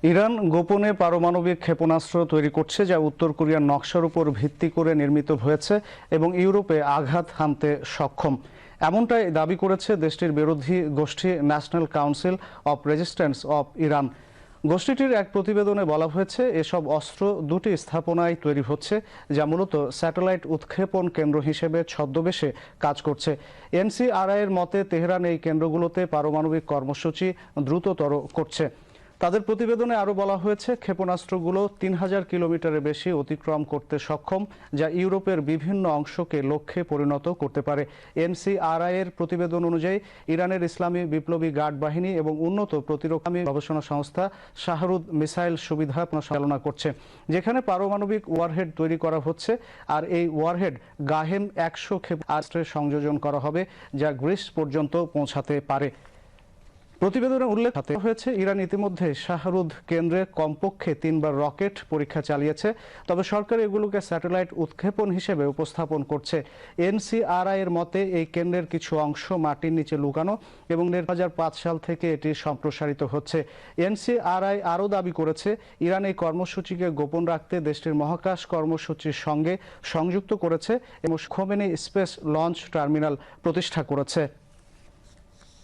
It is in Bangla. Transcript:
ইরান গোপনে পারমাণবিক ক্ষেপণাস্ত্র তৈরি করছে, যা উত্তর কোরিয়ার নকশার উপর ভিত্তি করে নির্মিত হয়েছে এবং ইউরোপে আঘাত হানতে সক্ষম। এমনটাই দাবি করেছে দেশটির বিরোধী গোষ্ঠী national council of resistance of Iran. গোষ্ঠীটির এক প্রতিবেদনে বলা হয়েছে, এসব অস্ত্র দুটি স্থাপনায় তৈরি হচ্ছে, যা মূলত স্যাটেলাইট উৎক্ষেপণ কেন্দ্র হিসেবে ছদ্মবেশে কাজ করছে। এনসিআরআই এর মতে, তেহরান এই কেন্দ্রগুলোতে পারমাণবিক কর্মসূচি দ্রুততর করছে। তাদের প্রতিবেদনে আরও বলা হয়েছে, ক্ষেপণাস্ত্রগুলো ৩,০০০ কিলোমিটারের বেশি অতিক্রম করতে সক্ষম, যা ইউরোপের বিভিন্ন অংশকে লক্ষ্যে পরিণত করতে পারে। এনসিআরআই এর প্রতিবেদন অনুযায়ী ইরানের ইসলামী বিপ্লবী গার্ড বাহিনী এবং উন্নত প্রতিরক্ষা গবেষণা সংস্থা শাহরুদ মিসাইল সুবিধা পরিচালনা করছে, যেখানে পারমাণবিক ওয়ারহেড তৈরি করা হচ্ছে। আর এই ওয়ারহেড গাহেন ১০০ ক্ষেপণাস্ত্রে সংযোজন করা হবে, যা গ্রিস পর্যন্ত পৌঁছাতে পারে। প্রতিবেদনে উল্লেখ হয়েছে, ইরান ইতিমধ্যে শাহরুদ কেন্দ্রে কমপক্ষে ৩বার রকেট পরীক্ষা চালিয়েছে, তবে সরকার এগুলোকে স্যাটেলাইট উৎক্ষেপণ হিসেবে উপস্থাপন করছে। এনসিআরআই এর মতে, এই কেন্দ্রের কিছু অংশ মাটির নিচে লুকানো এবং ২০০৫ সাল থেকে এটি সম্প্রসারিত হচ্ছে। এনসিআরআই আরও দাবি করেছে, ইরান এই কর্মসূচিকে গোপন রাখতে দেশটির মহাকাশ কর্মসূচির সঙ্গে সংযুক্ত করেছে এবং খোমেনি স্পেস লঞ্চ টার্মিনাল প্রতিষ্ঠা করেছে।